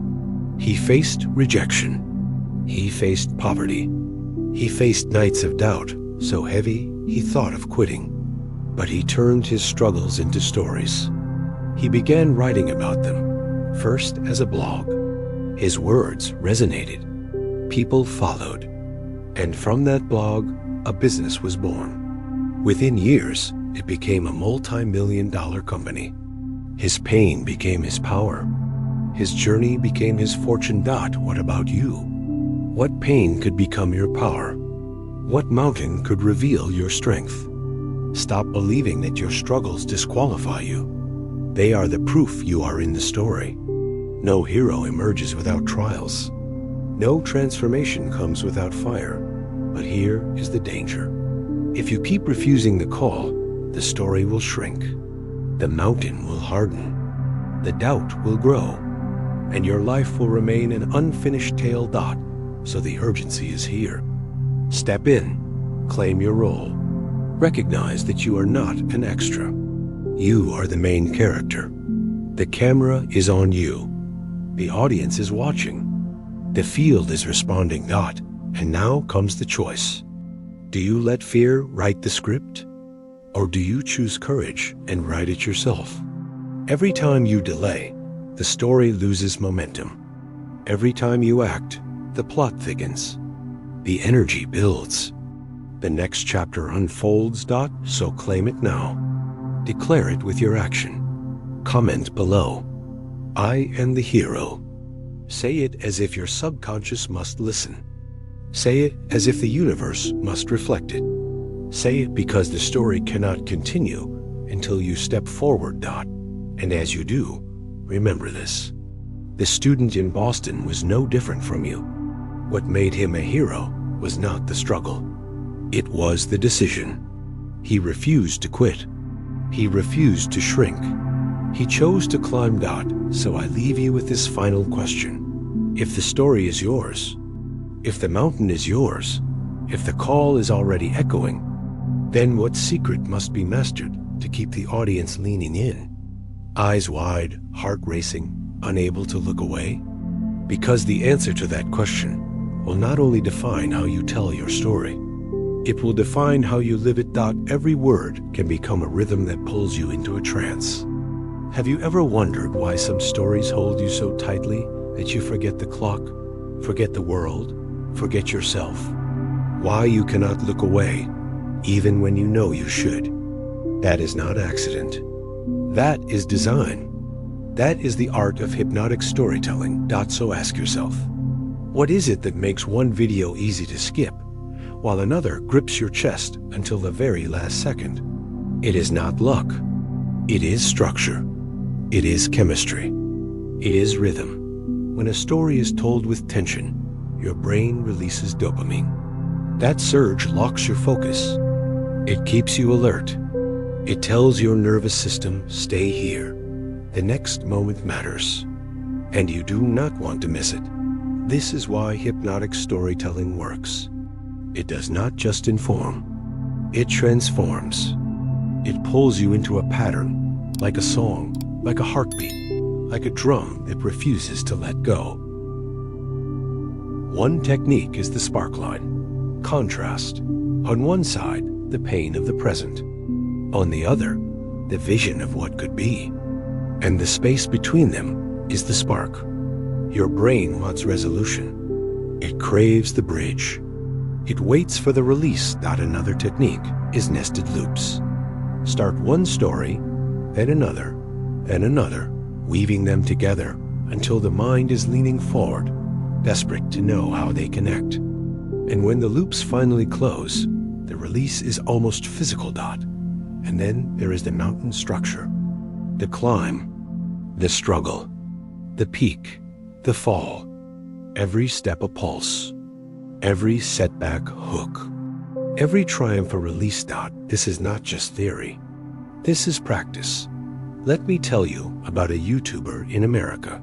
He faced rejection. He faced poverty. He faced nights of doubt, so heavy he thought of quitting. But he turned his struggles into stories. He began writing about them, first as a blog. His words resonated. People followed. And from that blog, a business was born. Within years, it became a multi-million-dollar company. His pain became his power. His journey became his fortune. What about you? What pain could become your power? What mountain could reveal your strength? Stop believing that your struggles disqualify you. They are the proof you are in the story. No hero emerges without trials. No transformation comes without fire. But here is the danger. If you keep refusing the call, the story will shrink. The mountain will harden. The doubt will grow. And your life will remain an unfinished tale. So the urgency is here. Step in. Claim your role. Recognize that you are not an extra. You are the main character. The camera is on you. The audience is watching. The field is responding. And now comes the choice. Do you let fear write the script? Or do you choose courage and write it yourself? Every time you delay, the story loses momentum. Every time you act, the plot thickens. The energy builds. The next chapter unfolds. So claim it now. Declare it with your action. Comment below. I am the hero. Say it as if your subconscious must listen. Say it as if the universe must reflect it. Say it because the story cannot continue until you step forward. And as you do, remember this. The student in Boston was no different from you. What made him a hero was not the struggle. It was the decision. He refused to quit. He refused to shrink. He chose to climb. So I leave you with this final question. If the story is yours, if the mountain is yours, if the call is already echoing, then what secret must be mastered to keep the audience leaning in? Eyes wide, heart racing, unable to look away? Because the answer to that question will not only define how you tell your story, it will define how you live it. Every word can become a rhythm that pulls you into a trance. Have you ever wondered why some stories hold you so tightly that you forget the clock, forget the world, forget yourself? Why you cannot look away, even when you know you should? That is not accident. That is design. That is the art of hypnotic storytelling. So ask yourself, what is it that makes one video easy to skip, while another grips your chest until the very last second? It is not luck. It is structure. It is chemistry. It is rhythm. When a story is told with tension, your brain releases dopamine. That surge locks your focus. It keeps you alert. It tells your nervous system, stay here. The next moment matters. And you do not want to miss it. This is why hypnotic storytelling works. It does not just inform. It transforms. It pulls you into a pattern, like a song, like a heartbeat, like a drum that refuses to let go. One technique is the spark line. Contrast. On one side, the pain of the present. On the other, the vision of what could be. And the space between them is the spark. Your brain wants resolution. It craves the bridge. It waits for the release. Another technique is nested loops. Start one story, then another, weaving them together until the mind is leaning forward, desperate to know how they connect. And when the loops finally close, the release is almost physical. And then there is the mountain structure, the climb, the struggle, the peak, the fall, every step a pulse, every setback hook, every triumph a release. This is not just theory. This is practice. Let me tell you about a YouTuber in America.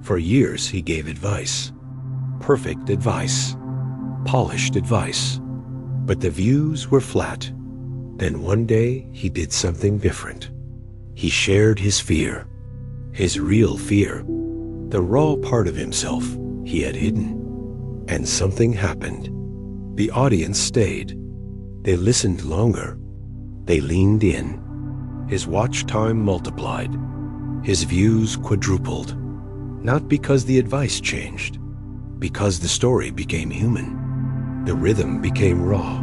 For years he gave advice. Perfect advice. Polished advice. But the views were flat. Then one day he did something different. He shared his fear. His real fear. The raw part of himself he had hidden. And something happened. The audience stayed. They listened longer. They leaned in. His watch time multiplied. His views quadrupled. Not because the advice changed, because the story became human. The rhythm became raw.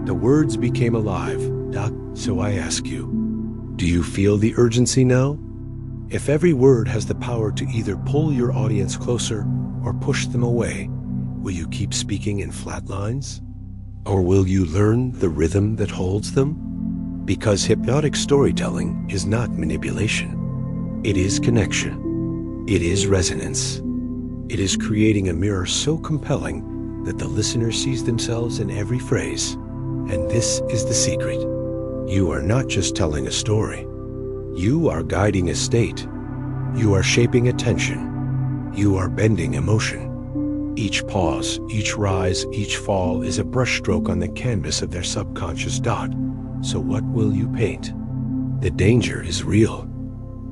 The words became alive. So I ask you, do you feel the urgency now? If every word has the power to either pull your audience closer or push them away, will you keep speaking in flat lines? Or will you learn the rhythm that holds them? Because hypnotic storytelling is not manipulation. It is connection. It is resonance. It is creating a mirror so compelling that the listener sees themselves in every phrase. And this is the secret. You are not just telling a story. You are guiding a state. You are shaping attention. You are bending emotion. Each pause, each rise, each fall is a brushstroke on the canvas of their subconscious. So what will you paint? The danger is real.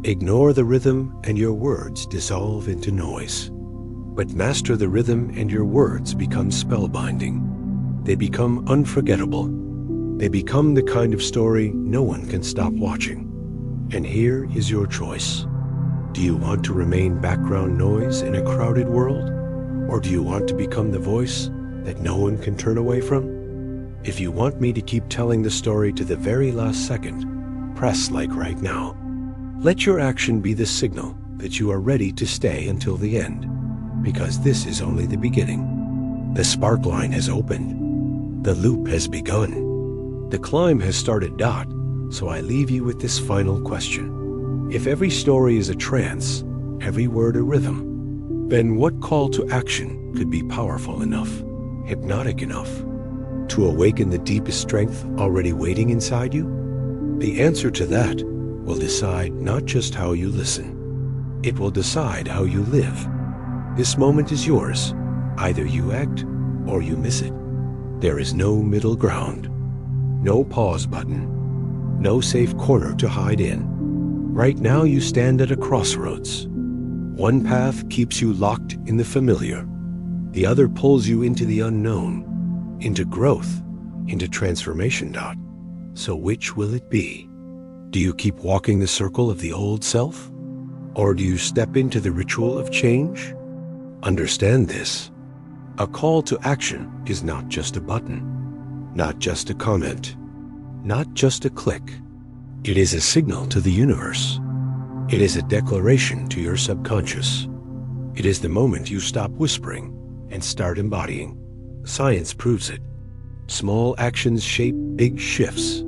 Ignore the rhythm and your words dissolve into noise. But master the rhythm and your words become spellbinding. They become unforgettable. They become the kind of story no one can stop watching. And here is your choice. Do you want to remain background noise in a crowded world? Or do you want to become the voice that no one can turn away from? If you want me to keep telling the story to the very last second, press like right now. Let your action be the signal that you are ready to stay until the end, because this is only the beginning. The spark line has opened. The loop has begun. The climb has started. So I leave you with this final question. If every story is a trance, every word a rhythm, then what call to action could be powerful enough, hypnotic enough, to awaken the deepest strength already waiting inside you? The answer to that will decide not just how you listen. It will decide how you live. This moment is yours. Either you act or you miss it. There is no middle ground. No pause button. No safe corner to hide in. Right now you stand at a crossroads. One path keeps you locked in the familiar. The other pulls you into the unknown. Into growth, into transformation. So which will it be? Do you keep walking the circle of the old self? Or do you step into the ritual of change? Understand this. A call to action is not just a button, not just a comment, not just a click. It is a signal to the universe. It is a declaration to your subconscious. It is the moment you stop whispering and start embodying. Science proves it. Small actions shape big shifts.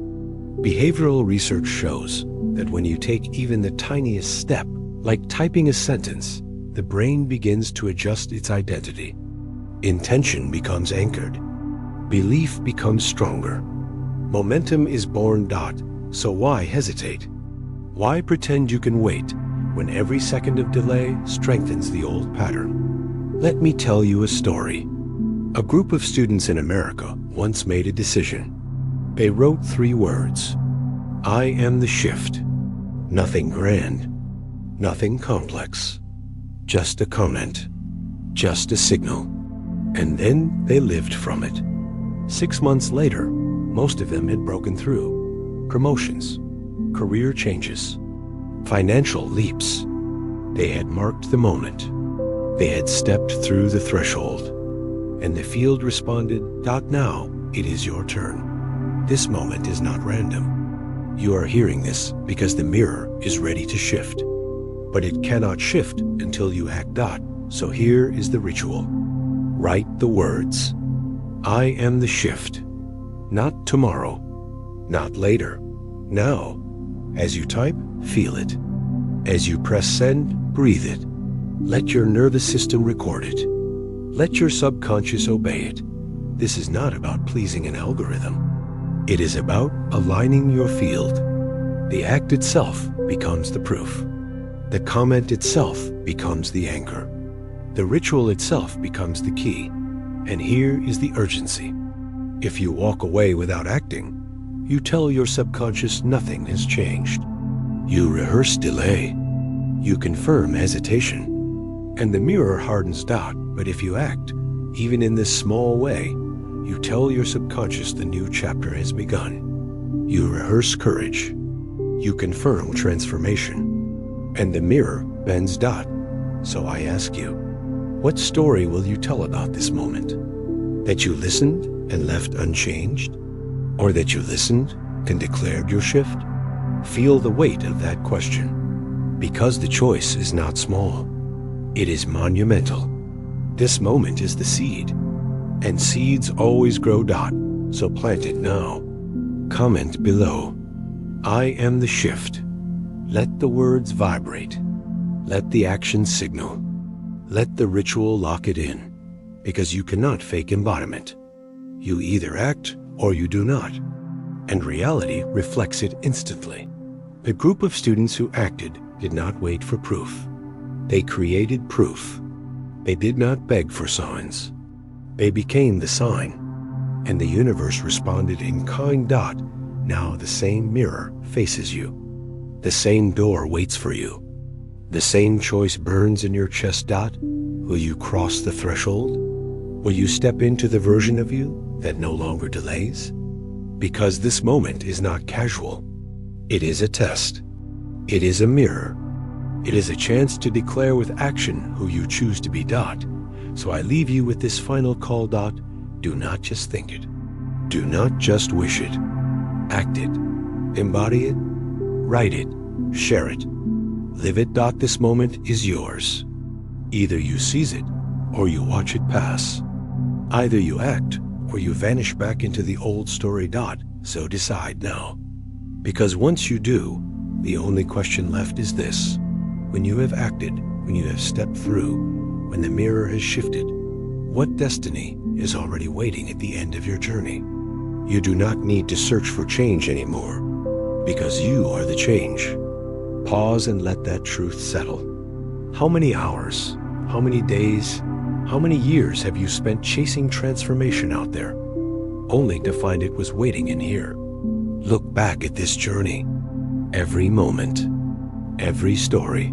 Behavioral research shows that when you take even the tiniest step, like typing a sentence, the brain begins to adjust its identity. Intention becomes anchored. Belief becomes stronger. Momentum is born. So why hesitate? Why pretend you can wait when every second of delay strengthens the old pattern? Let me tell you a story. A group of students in America once made a decision. They wrote 3 words. I am the shift. Nothing grand. Nothing complex. Just a comment. Just a signal. And then they lived from it. 6 months later, most of them had broken through. Promotions, career changes, financial leaps. They had marked the moment. They had stepped through the threshold. And the field responded, now it is your turn. This moment is not random. You are hearing this because the mirror is ready to shift. but it cannot shift until you act dot. So here is the ritual. Write the words. I am the shift. Not tomorrow. Not later. Now. As you type, feel it. As you press send, breathe it. Let your nervous system record it. Let your subconscious obey it. This is not about pleasing an algorithm. It is about aligning your field. The act itself becomes the proof. The comment itself becomes the anchor. The ritual itself becomes the key. And here is the urgency. If you walk away without acting, you tell your subconscious nothing has changed. You rehearse delay. You confirm hesitation. And the mirror hardens dot. But if you act, even in this small way, you tell your subconscious the new chapter has begun. You rehearse courage. You confirm transformation. And the mirror bends dot. So I ask you, what story will you tell about this moment? That you listened and left unchanged? Or that you listened and declared your shift? Feel the weight of that question. Because the choice is not small. It is monumental. This moment is the seed. And seeds always grow dot, so plant it now. Comment below. I am the shift. Let the words vibrate. Let the action signal. Let the ritual lock it in. Because you cannot fake embodiment. You either act or you do not. And reality reflects it instantly. The group of students who acted did not wait for proof. They created proof. They did not beg for signs. They became the sign. And the universe responded in kind dot. Now the same mirror faces you. The same door waits for you. The same choice burns in your chest dot. Will you cross the threshold? Will you step into the version of you that no longer delays? Because this moment is not casual. It is a test. It is a mirror. It is a chance to declare with action who you choose to be dot. So I leave you with this final call dot. Do not just think it. Do not just wish it. Act it. Embody it. Write it. Share it. Live it dot. This moment is yours. Either you seize it or you watch it pass. Either you act or you vanish back into the old story dot. So decide now. Because once you do, the only question left is this. When you have acted, when you have stepped through, when the mirror has shifted, what destiny is already waiting at the end of your journey? You do not need to search for change anymore, because you are the change. Pause and let that truth settle. How many hours, how many days, how many years have you spent chasing transformation out there, only to find it was waiting in here? Look back at this journey. Every moment, every story,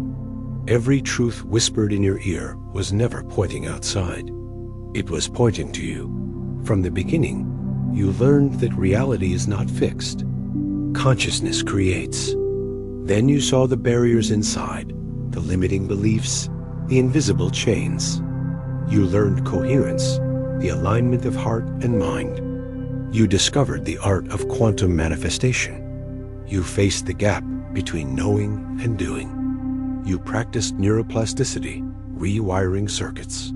every truth whispered in your ear was never pointing outside. It was pointing to you. From the beginning, you learned that reality is not fixed. Consciousness creates. Then you saw the barriers inside, the limiting beliefs, the invisible chains. You learned coherence, the alignment of heart and mind. You discovered the art of quantum manifestation. You faced the gap between knowing and doing. You practiced neuroplasticity, rewiring circuits.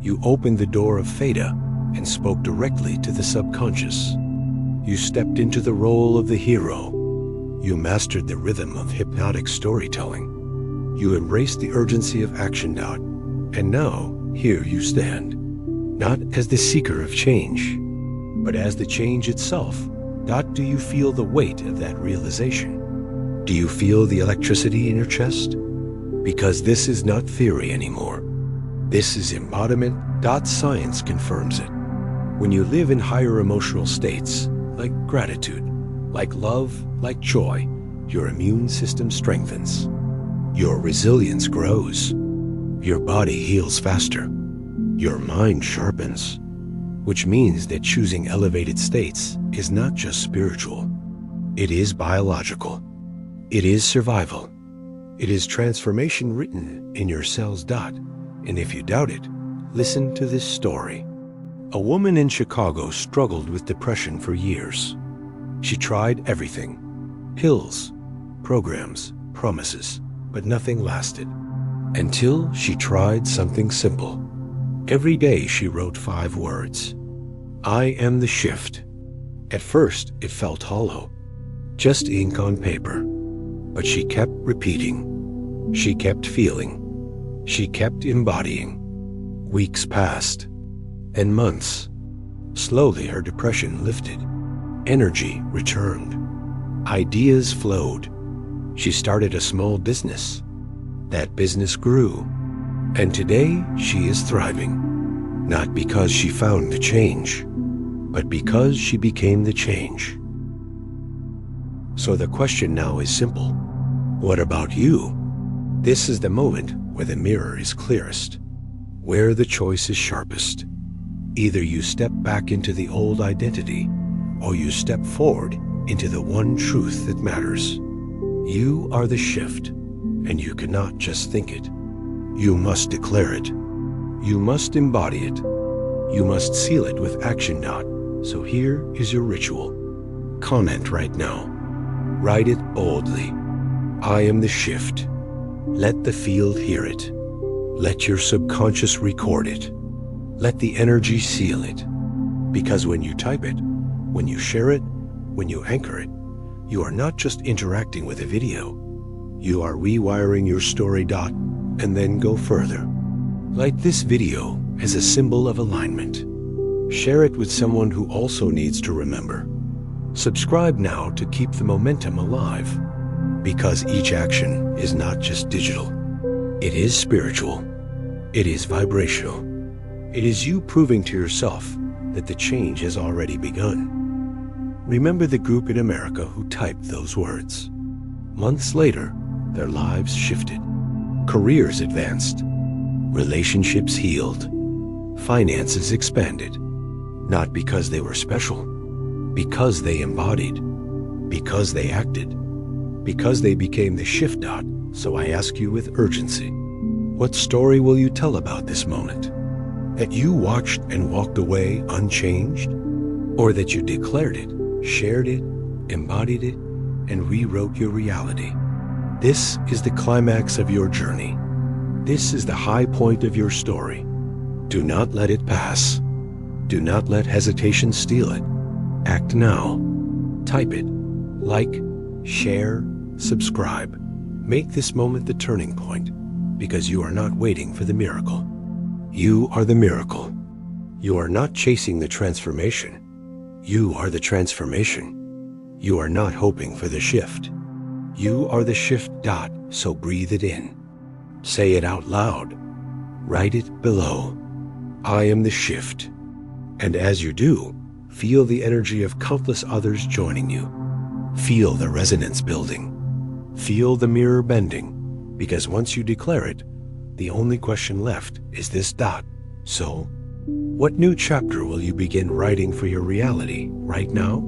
You opened the door of theta and spoke directly to the subconscious. You stepped into the role of the hero. You mastered the rhythm of hypnotic storytelling. You embraced the urgency of action dot. And now, here you stand. Not as the seeker of change, but as the change itself. Dot, do you feel the weight of that realization? Do you feel the electricity in your chest? Because this is not theory anymore. This is embodiment. Dot, science confirms it. When you live in higher emotional states, like gratitude, like love, like joy, your immune system strengthens. Your resilience grows. Your body heals faster. Your mind sharpens. Which means that choosing elevated states is not just spiritual. It is biological. It is survival. It is transformation written in your cells dot. And if you doubt it, listen to this story. A woman in Chicago struggled with depression for years. She tried everything. Pills, programs, promises. but nothing lasted. Until she tried something simple. Every day she wrote 5 words. I am the shift. At first it felt hollow, just ink on paper. But she kept repeating. She kept feeling. She kept embodying. Weeks passed, and months. Slowly her depression lifted. Energy returned. Ideas flowed. She started a small business. That business grew. And today she is thriving. Not because she found the change, but because she became the change. So the question now is simple. What about you? This is the moment where the mirror is clearest, where the choice is sharpest. Either you step back into the old identity, or you step forward into the one truth that matters. You are the shift, and you cannot just think it. You must declare it. You must embody it. You must seal it with action dot. So here is your ritual. Comment right now. Write it boldly. I am the shift. Let the field hear it. Let your subconscious record it. Let the energy seal it. Because when you type it, when you share it, when you anchor it, you are not just interacting with a video. You are rewiring your story dot, and then go further. Light this video as a symbol of alignment. Share it with someone who also needs to remember. Subscribe now to keep the momentum alive. Because each action is not just digital. It is spiritual. It is vibrational. It is you proving to yourself that the change has already begun. Remember the group in America who typed those words. Months later, their lives shifted. Careers advanced. Relationships healed. Finances expanded. Not because they were special, because they embodied, because they acted, because they became the shift dot. So I ask you with urgency, what story will you tell about this moment? That you watched and walked away unchanged? Or that you declared it, shared it, embodied it, and rewrote your reality? This is the climax of your journey. This is the high point of your story. Do not let it pass. Do not let hesitation steal it. Act now. Type it. Like, share, subscribe. Make this moment the turning point, because you are not waiting for the miracle. You are the miracle. You are not chasing the transformation. You are the transformation. You are not hoping for the shift. You are the shift dot, so breathe it in. Say it out loud. Write it below. I am the shift. And as you do, feel the energy of countless others joining you. Feel the resonance building. Feel the mirror bending, because once you declare it, the only question left is this dot. So, what new chapter will you begin writing for your reality right now?